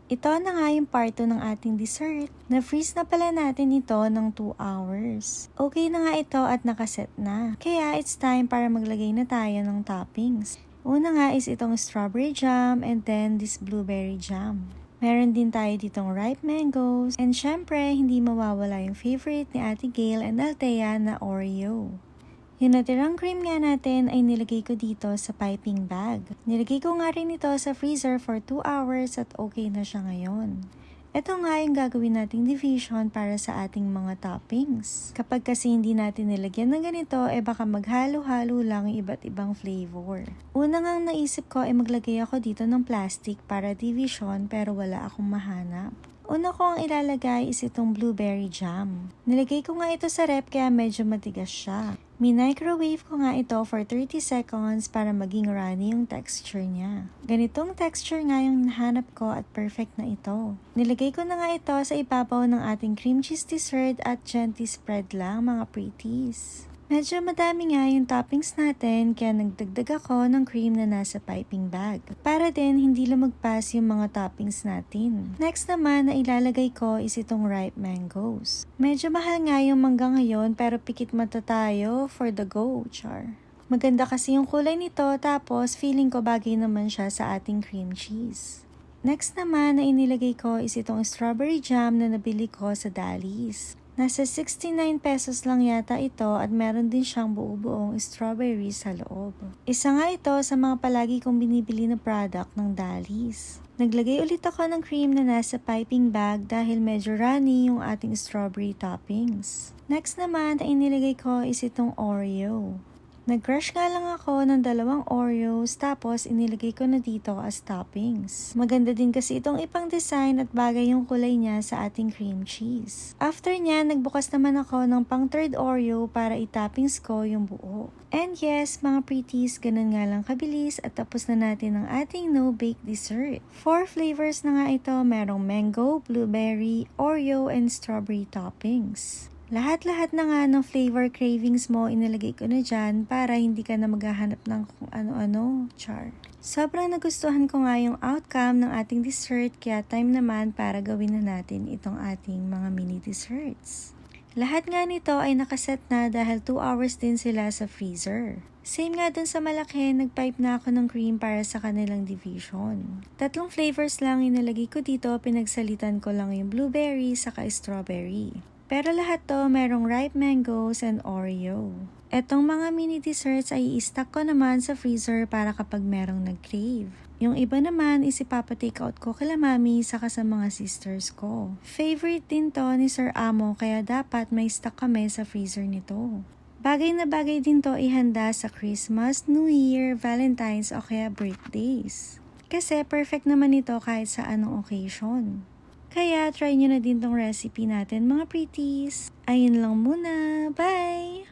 Ito na nga yung part 2 ng ating dessert. Na-freeze na pala natin ito ng 2 hours. Okay na nga ito at nakaset na. Kaya it's time para maglagay na tayo ng toppings. Una nga is itong strawberry jam and then this blueberry jam. Meron din tayo ditong ripe mangoes and syempre hindi mawawala yung favorite ni Ate Gail and Althea na Oreo. Yung natirang cream nga natin ay nilagay ko dito sa piping bag. Nilagay ko nga rin ito sa freezer for 2 hours at okay na siya ngayon. Ito nga yung gagawin nating division para sa ating mga toppings. Kapag kasi hindi natin nilagyan ng ganito, baka maghalo-halo lang yung iba't ibang flavor. Una nga naisip ko ay maglagay ako dito ng plastic para division pero wala akong mahanap. Una ko ang ilalagay is itong blueberry jam. Nilagay ko nga ito sa rep kaya medyo matigas siya. Microwave ko nga ito for 30 seconds para maging runny yung texture niya. Ganitong texture nga yung nahanap ko at perfect na ito. Nilagay ko na nga ito sa ibabaw ng ating cream cheese dessert at gently spread lang mga pretties. Medyo madami nga yung toppings natin kaya nagdagdag ako ng cream na nasa piping bag. Para din hindi lumagpas yung mga toppings natin. Next naman na ilalagay ko is itong ripe mangoes. Medyo mahal nga yung mangga ngayon pero pikit mata tayo for the go, char. Maganda kasi yung kulay nito tapos feeling ko bagay naman siya sa ating cream cheese. Next naman na inilagay ko is itong strawberry jam na nabili ko sa Dally's. Nasa 69 pesos lang yata ito at meron din siyang buo-buong strawberry sa loob. Isa nga ito sa mga palagi kong binibili na product ng Dally's. Naglagay ulit ako ng cream na nasa piping bag dahil medyo runny yung ating strawberry toppings. Next naman na inilagay ko is itong Oreo. Nag-crush nga lang ako ng 2 Oreos tapos inilagay ko na dito as toppings. Maganda din kasi itong ipang design at bagay yung kulay niya sa ating cream cheese. After niya, nagbukas naman ako ng pang 3rd Oreo para itoppings ko yung buo. And yes, mga pretties, ganun nga lang kabilis at tapos na natin ang ating no-bake dessert. 4 flavors na nga ito, merong mango, blueberry, Oreo, and strawberry toppings. Lahat-lahat na nga ng flavor cravings mo, inilagay ko na dyan para hindi ka na maghahanap ng kung ano-ano, char. Sobrang nagustuhan ko nga yung outcome ng ating dessert kaya time naman para gawin na natin itong ating mga mini desserts. Lahat nga nito ay nakaset na dahil 2 hours din sila sa freezer. Same nga dun sa malaki, nagpipe na ako ng cream para sa kanilang division. 3 flavors lang inilagay ko dito, pinagsalitan ko lang yung blueberry saka strawberry. Pero lahat to merong ripe mangoes and Oreo. Etong mga mini desserts ay i-stock ko naman sa freezer para kapag merong nag-crave. Yung iba naman is ipapa-take out ko kila mami saka sa mga sisters ko. Favorite din to ni Sir Amo kaya dapat may stock kami sa freezer nito. Bagay na bagay din to ihanda sa Christmas, New Year, Valentine's o kaya birthdays. Kasi perfect naman ito kahit sa anong occasion. Kaya try nyo na din tong recipe natin mga pretties. Ayun lang muna. Bye!